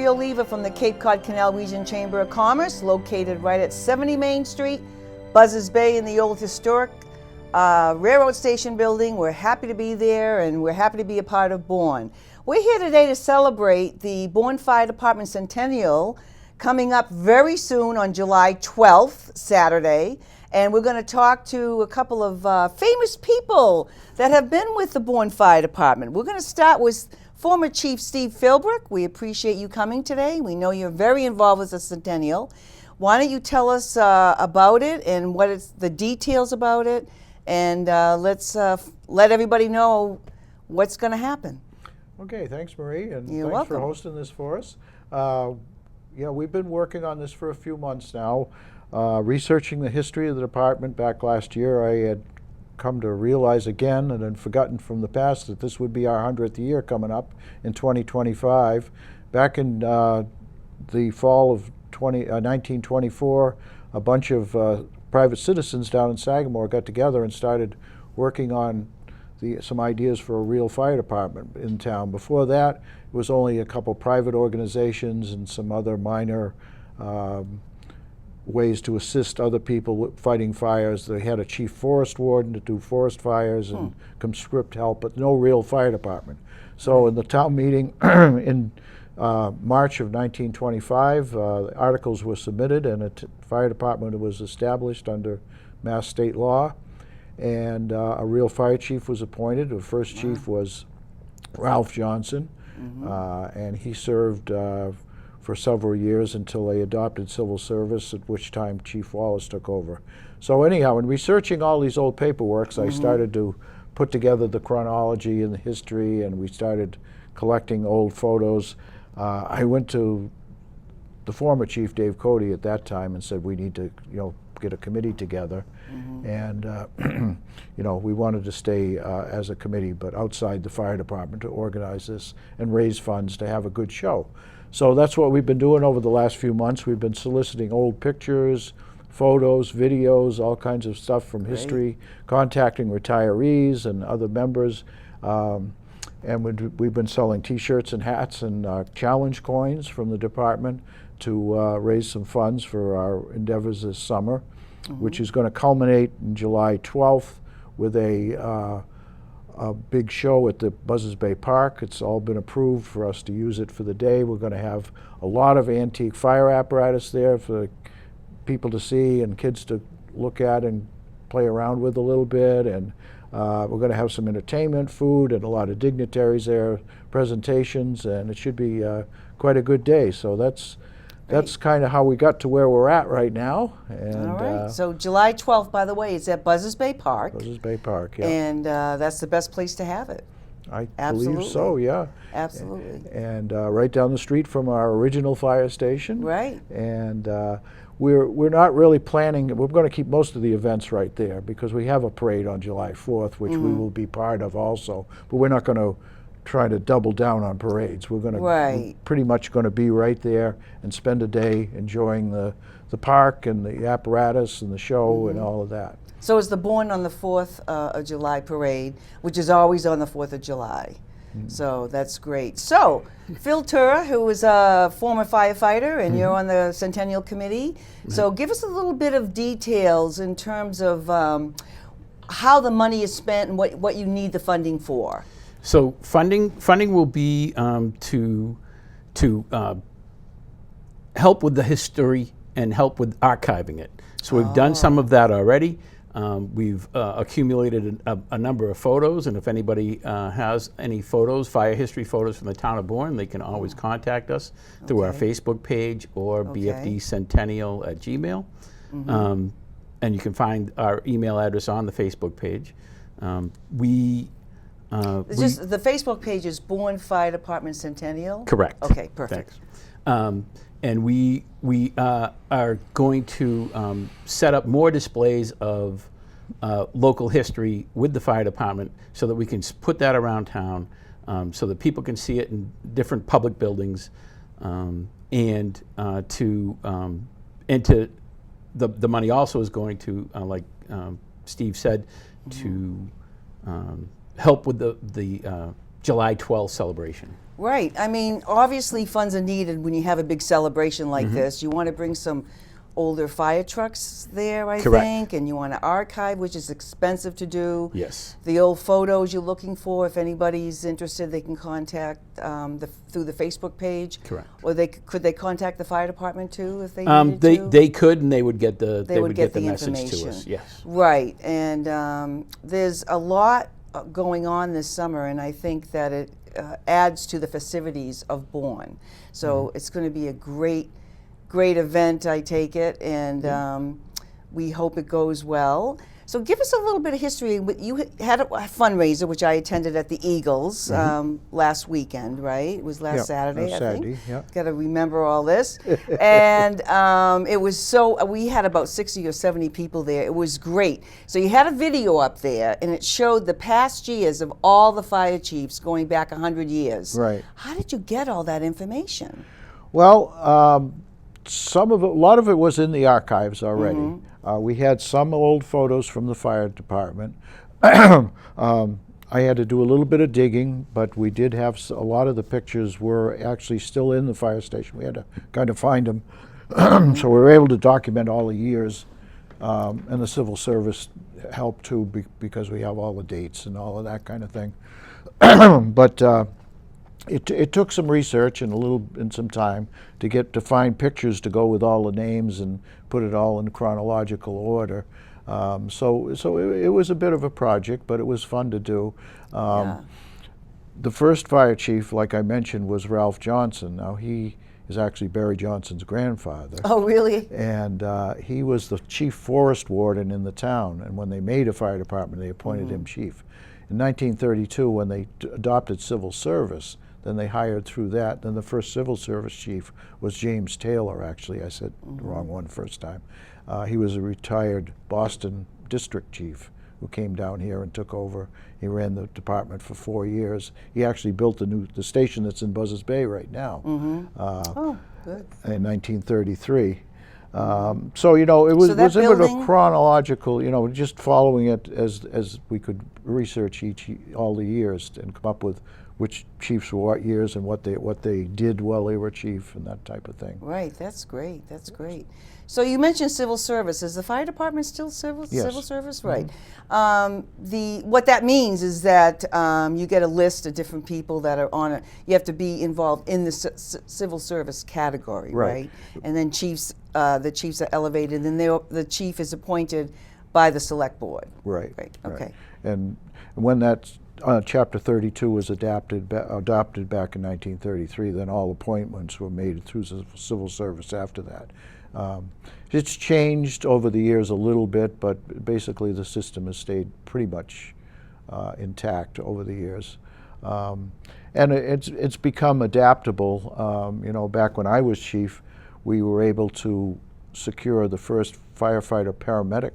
Oliva from the Cape Cod Canal Region Chamber of Commerce, located right at 70 Main Street, Buzzards Bay in the old historic railroad station building. We're happy to be there, and we're happy to be a part of Bourne. We're here today to celebrate the Bourne Fire Department Centennial, coming up very soon on July 12th, Saturday. And we're going to talk to a couple of famous people that have been with the Bourne Fire Department. We're going to start with former Chief Steve Philbrick. We appreciate you coming today. We know you're very involved with the Centennial. Why don't you tell us about it and what it's the details about it, and let's let everybody know what's going to happen. Okay, thanks, Marie, and You're thanks welcome. for hosting this for us. Yeah, we've been working on this for a few months now. Researching the history of the department back last year, I had come to realize again and had forgotten from the past that this would be our 100th year coming up in 2025. Back in the fall of 1924, a bunch of private citizens down in Sagamore got together and started working on some ideas for a real fire department in town. Before that, it was only a couple private organizations and some other minor ways to assist other people with fighting fires. They had a chief forest warden to do forest fires and conscript help, but no real fire department. So in the town meeting in March of 1925, articles were submitted and a fire department was established under Mass state law, and a real fire chief was appointed. The first chief was Ralph Johnson, and he served for several years until they adopted civil service, at which time Chief Wallace took over. So anyhow, in researching all these old paperworks, I started to put together the chronology and the history, and we started collecting old photos. I went to the former chief, Dave Cody, at that time and said, we need to, get a committee together. And we wanted to stay as a committee, but outside the fire department, to organize this and raise funds to have a good show. So that's what we've been doing over the last few months. We've been soliciting old pictures, photos, videos, all kinds of stuff from history, contacting retirees and other members. And we've been selling T-shirts and hats and challenge coins from the department to raise some funds for our endeavors this summer, which is going to culminate in July 12th with a big show at the Buzzards Bay Park. It's all been approved for us to use it for the day. We're going to have a lot of antique fire apparatus there for people to see and kids to look at and play around with a little bit. And we're going to have some entertainment, food, and a lot of dignitaries there, presentations, and it should be quite a good day. So that's kind of how we got to where we're at right now. And, all right. So July 12th, by the way, it's at Buzzards Bay Park. Buzzards Bay Park, yeah. And that's the best place to have it. I believe so, yeah. Absolutely. And right down the street from our original fire station. Right. And we're not really planning. We're going to keep most of the events right there because we have a parade on July 4th, which we will be part of also. But we're not going to try to double down on parades. We're going to we're pretty much going to be right there and spend a day enjoying the park and the apparatus and the show and all of that. So it's the Bourne on the 4th of July parade, which is always on the 4th of July. So that's great. So Phil Tura, who is a former firefighter, and you're on the Centennial Committee. So give us a little bit of details in terms of how the money is spent and what you need the funding for. So funding will be to help with the history and help with archiving it. So we've done some of that already. We've accumulated a number of photos, and if anybody has any photos, fire history photos from the town of Bourne, they can always contact us through our Facebook page or BFD Centennial at Gmail. And you can find our email address on the Facebook page. The Facebook page is Bourne Fire Department Centennial? Correct. Okay, perfect. Thanks. And we are going to set up more displays of local history with the fire department so that we can put that around town so that people can see it in different public buildings, and the money also is going to, like Steve said, to help with the July 12th celebration. Right. I mean, obviously funds are needed when you have a big celebration like this. You want to bring some older fire trucks there, I Correct. think, and you want to archive, which is expensive to do. Yes. The old photos you're looking for, if anybody's interested, they can contact through the Facebook page. Correct. Or could they contact the fire department too if they needed to? They could, and they would get the They would get the the message to information. us. Yes. Right, and there's a lot going on this summer, and I think that it adds to the festivities of Bourne. So it's going to be a great event, I take it, and we hope it goes well. So give us a little bit of history. You had a fundraiser, which I attended at the Eagles last weekend, right? It was last Saturday, I think. Yeah. Got to remember all this. And it was we had about 60 or 70 people there. It was great. So you had a video up there, and it showed the past years of all the fire chiefs going back 100 years. Right. How did you get all that information? Well, a lot of it was in the archives already. We had some old photos from the fire department. I had to do a little bit of digging, but we did have a lot of the pictures were actually still in the fire station. We had to kind of find them. So we were able to document all the years, and the civil service helped too because we have all the dates and all of that kind of thing. But it took some research and some time to find pictures to go with all the names and put it all in chronological order. So it was a bit of a project, but it was fun to do. The first fire chief, like I mentioned, was Ralph Johnson. Now he is actually Barry Johnson's grandfather. Oh, really? And he was the chief forest warden in the town. And when they made a fire department, they appointed him chief. In 1932, when they adopted civil service, then they hired through that. Then the first civil service chief was James Taylor, actually. I said the wrong one first time. He was a retired Boston district chief who came down here and took over. He ran the department for 4 years. He actually built the station that's in Buzzards Bay right now. Oh, good. In 1933. So, you know, it was a bit of chronological, you know, just following it as we could research all the years and come up with which chiefs were what years and what they did while they were chief and that type of thing. Right, that's great, that's great. So you mentioned civil service. Is the fire department still civil service? Right. What that means is that you get a list of different people that are on it. You have to be involved in the civil service category, right? And then the chiefs are elevated, and the chief is appointed by the select board. Right. Right. Okay. And when that Chapter 32 was adopted back in 1933, then all appointments were made through civil service after that. It's changed over the years a little bit, but basically the system has stayed pretty much intact over the years. And it's become adaptable. You know, back when I was chief, we were able to secure the first firefighter paramedic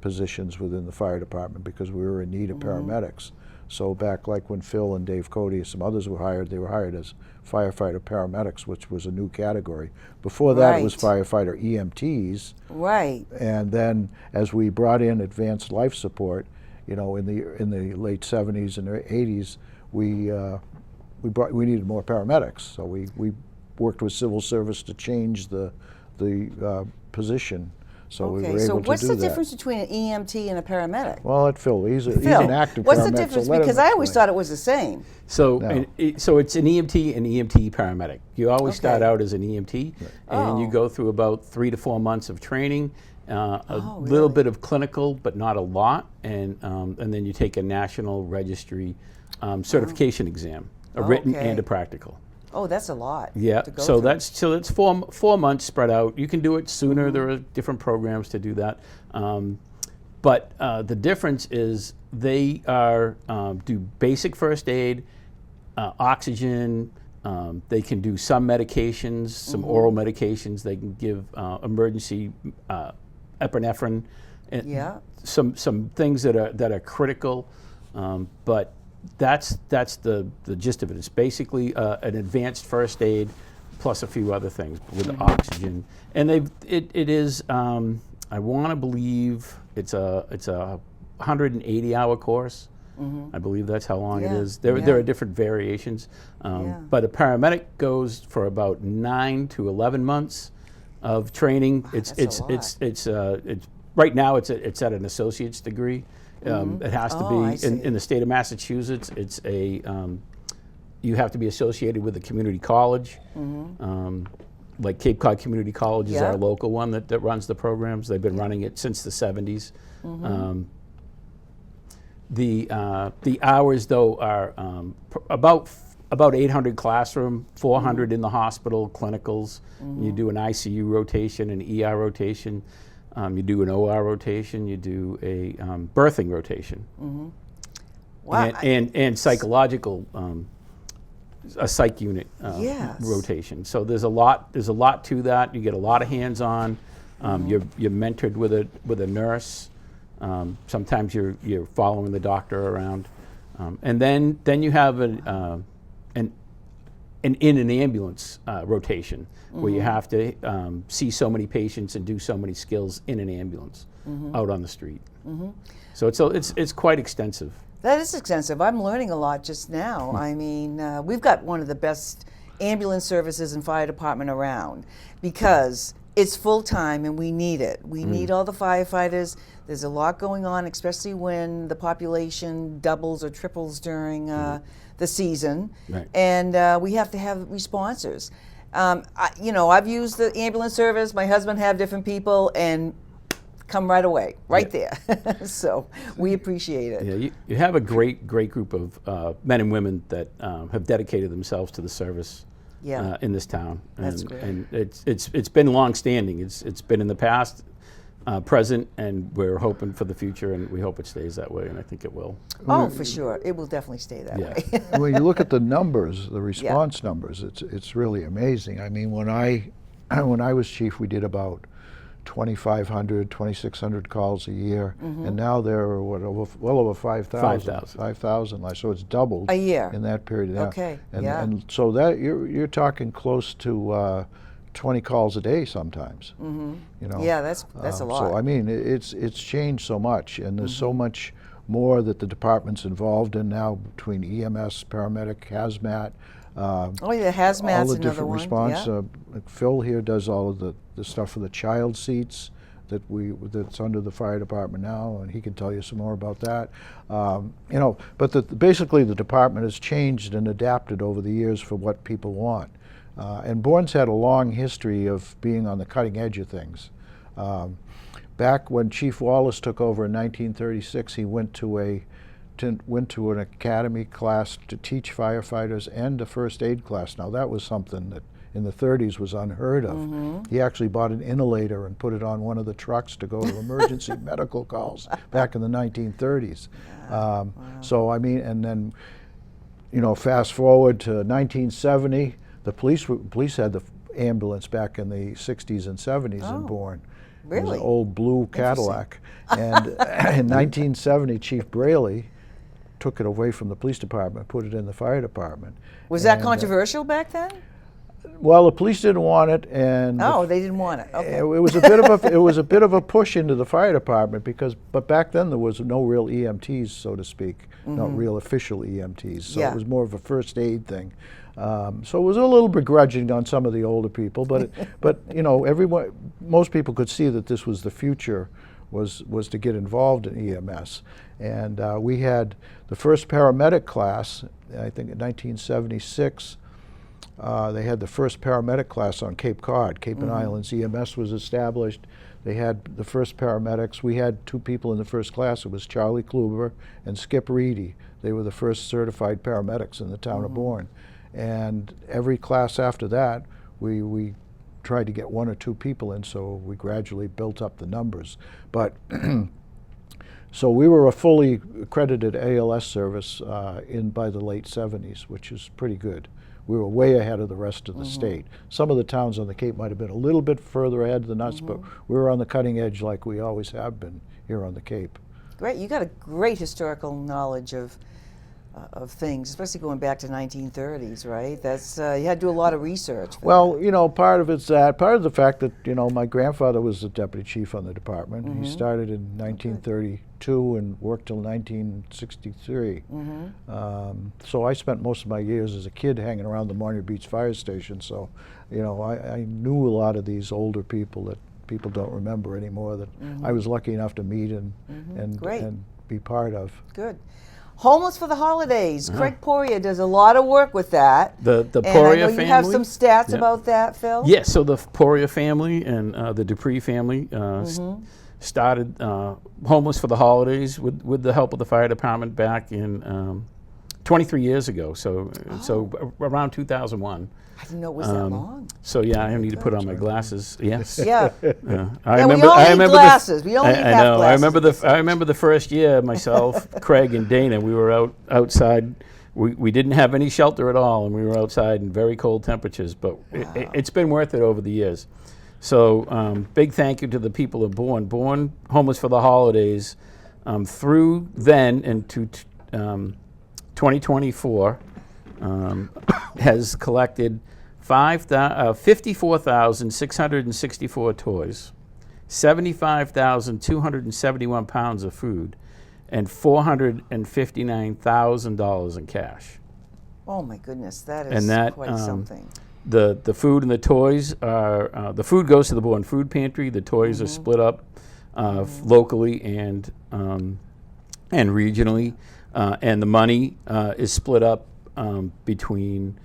positions within the fire department because we were in need of paramedics. So back like when Phil and Dave Cody and some others were hired, they were hired as firefighter paramedics, which was a new category. Before that, it was firefighter EMTs. Right. And then as we brought in advanced life support, you know, in the late 70s and 80s, we needed more paramedics. So we worked with civil service to change the position. So we were able to do that. So what's the difference between an EMT and a paramedic? Well, Phil, he's an active paramedic. What's the difference? Because I always thought it was the same. So, so it's an EMT and EMT paramedic. You always start out as an EMT, and you go through about 3 to 4 months of training, a little bit of clinical, but not a lot, and then you take a national registry certification exam, a written and a practical. Oh, that's a lot. Yeah, to go so through. that's 4 months spread out. You can do it sooner. There are different programs to do that. But the difference is they do basic first aid, oxygen. They can do some medications, some oral medications. They can give emergency epinephrine, and some things that are critical. But that's the gist of it. It's basically an advanced first aid plus a few other things with oxygen. And it is I want to believe it's a 180-hour course. I believe that's how long it Yeah, is. There yeah. are different variations, Yeah. but a paramedic goes for about 9 to 11 months of training. That's a lot. It's right now it's at an associate's degree. It has to Oh, I be see. in the state of Massachusetts. It's you have to be associated with a community college. Like Cape Cod Community College is Yeah. our local one that runs the programs. They've been running it since the 70s. The hours though are about 800 classroom, 400 in the hospital, clinicals. You do an ICU rotation, an ER rotation. You do an OR rotation. You do a birthing rotation. Wow. And psychological, a psych unit Yes. rotation. So there's a lot to that. You get a lot of hands-on. You're mentored with a nurse. Sometimes you're following the doctor around, and then you have an in an ambulance rotation where you have to see so many patients and do so many skills in an ambulance out on the street. So it's quite extensive. That is extensive. I'm learning a lot just now. I mean, we've got one of the best ambulance services and fire department around because it's full time and we need it. We need all the firefighters. There's a lot going on, especially when the population doubles or triples during the season. Right. And we have to have responsers. I've used the ambulance service. My husband have different people and come right away, right there. So we appreciate it. Yeah, you have a great group of men and women that have dedicated themselves to the service Yeah. in this town. That's great. And it's been long-standing. It's been in the past, present, and we're hoping for the future, and we hope it stays that way, and I think it will. Oh, for sure. It will definitely stay that Yeah. way. When you look at the numbers, the response numbers, it's really amazing. I mean, when I was chief, we did about 2,500, 2,600 calls a year, and now there are well over 5,000. 5,000, so it's doubled A year. in that period. Yeah. Okay, and, yeah. and so that you're talking close to 20 calls a day sometimes. You know. Yeah, that's a lot. So I mean, it's changed so much, and there's so much more that the department's involved in now between EMS, paramedic, hazmat. Oh yeah, hazmat's all the another different one. response. Yeah. Phil here does all of the stuff for the child seats that's under the fire department now, and he can tell you some more about that. But basically the department has changed and adapted over the years for what people want. And Bourne's had a long history of being on the cutting edge of things. Back when Chief Wallace took over in 1936, he went to an academy class to teach firefighters and a first aid class. Now that was something that in the 30s was unheard of. He actually bought an inhalator and put it on one of the trucks to go to emergency medical calls back in the 1930s. So I mean, and then, fast forward to 1970, the police had the ambulance back in the 60s and 70s in Bourne. It was Really? an old blue Cadillac. And in 1970, Chief Braley took it away from the police department, put it in the fire department. Was that And, controversial back then? Well, the police didn't want it, and Oh, they didn't want it. Okay. it was a bit of a push into the fire department but back then there was no real EMTs, so to speak, not real official EMTs. So Yeah. it was more of a first aid thing. So it was a little begrudging on some of the older people, but most people could see that this was the future, was to get involved in EMS. And we had the first paramedic class, I think in 1976. They had the first paramedic class on Cape Cod. Cape and Islands EMS was established. They had the first paramedics. We had two people in the first class. It was Charlie Kluber and Skip Reedy. They were the first certified paramedics in the town of Bourne. And every class after that, we tried to get one or two people in, so we gradually built up the numbers. But so we were a fully accredited ALS service by the late 70s, which is pretty good. We were way ahead of the rest of the state. Some of the towns on the Cape might have been a little bit further ahead than us, but we were on the cutting edge like we always have been here on the Cape. Great. You got a great historical knowledge of of things, especially going back to 1930s, right? That's you had to do a lot of research. For Well, you know, part of it's that. Part of the fact that, you know, my grandfather was the deputy chief on the department. He started in 1932 and worked till 1963. So I spent most of my years as a kid hanging around the Monument Beach Fire Station. So, you know, I knew a lot of these older people that people don't remember anymore that I was lucky enough to meet and be part of. Good. Homeless for the Holidays. Craig Poirier does a lot of work with that. The and Poirier I know family. you have some stats about that, Phil. Yes, so the Poirier family and the Dupree family started Homeless for the Holidays with the help of the fire department back in 23 years ago. So around 2001. I didn't know it was that long. So yeah, I need to put on my glasses. Yes. Yeah. I Yeah, remember. we all I need remember glasses. We only I need half know. glasses. I remember the first year. Myself, Craig, and Dana. We were outside. We didn't have any shelter at all, and we were outside in very cold temperatures. But it's been worth it over the years. So big thank you to the people of Bourne. Bourne Homeless for the Holidays. Through then into 2024. Has collected 54,664 toys, 75,271 pounds of food, and $459,000 in cash. Oh my goodness, that is And that, quite something. The food and the toys are, the food goes to the Bourne Food Pantry. The toys are split up locally and regionally, and the money is split up between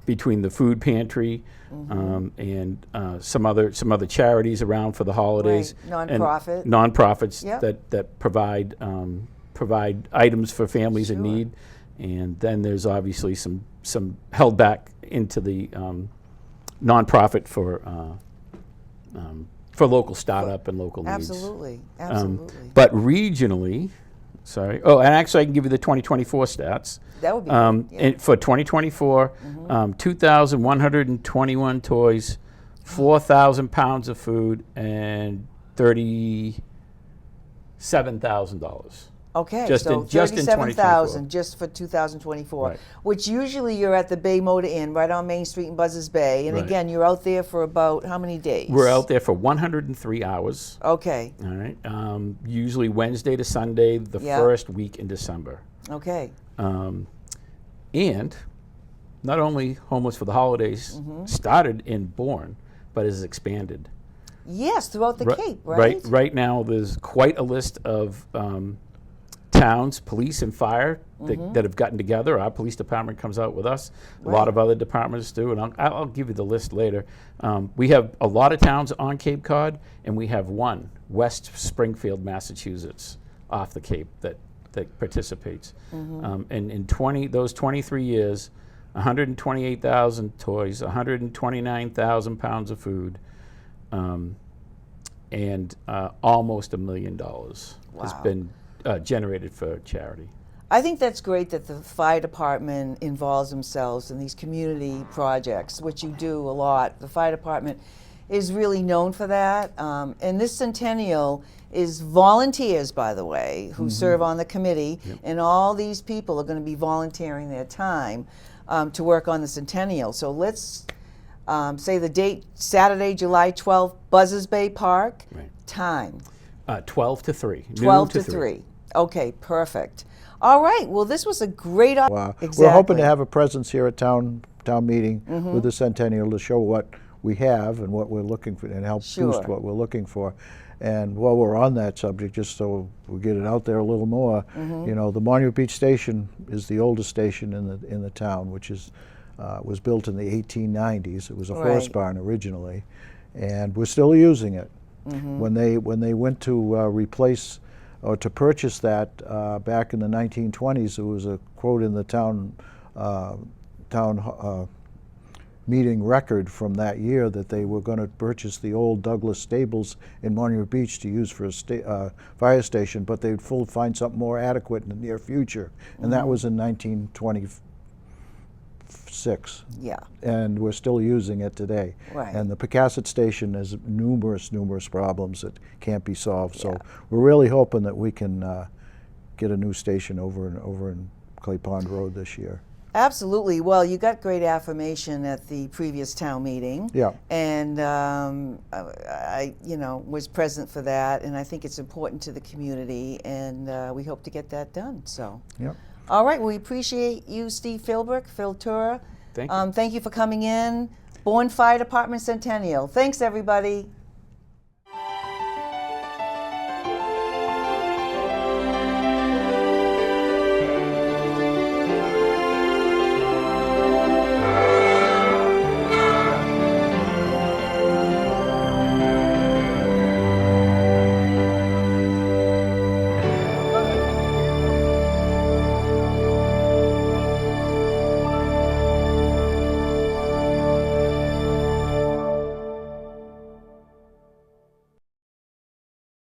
the food pantry and some other charities around for the holidays. Right. And Nonprofit. nonprofits Yep. that provide items for families in Sure. need, and then there's obviously some held back into the nonprofit for local startup and local needs. Absolutely. Absolutely. But regionally. Sorry. Oh, and actually, I can give you the 2024 stats. That would be good. Yeah. And for 2024, 2,121 toys, 4,000 pounds of food, and $37,000. Okay, Just so in 2024. just for 2024, Right. which usually you're at the Bay Motor Inn right on Main Street in Buzzards Bay. And Right. again, you're out there for about how many days? We're out there for 103 hours. Okay, All right. Usually Wednesday to Sunday, the Yeah. first week in December. okay. And not only Homeless for the Holidays started in Bourne, but has expanded. Yes, throughout the Cape, right? Right now, there's quite a list of towns, police and fire that have gotten together. Our police department comes out with us. A lot of other departments do, and I'll give you the list later. We have a lot of towns on Cape Cod, and we have one, West Springfield, Massachusetts, off the Cape that participates. And in those 23 years, 128,000 toys, 129,000 pounds of food, and almost $1 million has Wow. been generated for charity. I think that's great that the fire department involves themselves in these community projects, which you do a lot. The fire department is really known for that. And this Centennial is volunteers, by the way, who serve on the committee. And all these people are going to be volunteering their time to work on the Centennial. So let's say the date, Saturday, July 12th, Buzzards Bay Park. Right. Time. 12 to 3. 12 to 3. Okay, perfect. All right. Well, this was a great Wow. Exactly. We're hoping to have a presence here at town meeting with the Centennial to show what we have and what we're looking for and help Sure. boost what we're looking for. And while we're on that subject, just so we get it out there a little more, you know, the Monument Beach Station is the oldest station in the town, which is was built in the 1890s. It was a horse Right. barn originally, and we're still using it. When they went to replace or to purchase that back in the 1920s, there was a quote in the town meeting record from that year that they were going to purchase the old Douglas stables in Monument Beach to use for a fire station, but they'd find something more adequate in the near future, and that was in 1926. Yeah. And we're still using it today. Right. And the Pecasset station has numerous problems that can't be solved. So we're really hoping that we can get a new station over in Clay Pond Road this year. Absolutely. Well, you got great affirmation at the previous town meeting. Yeah. And I, was present for that, and I think it's important to the community, and we hope to get that done. So. Yep. All right. We appreciate you, Steve Philbrick, Tura. Thank you. Thank you for coming in. Bourne Fire Department Centennial. Thanks, everybody.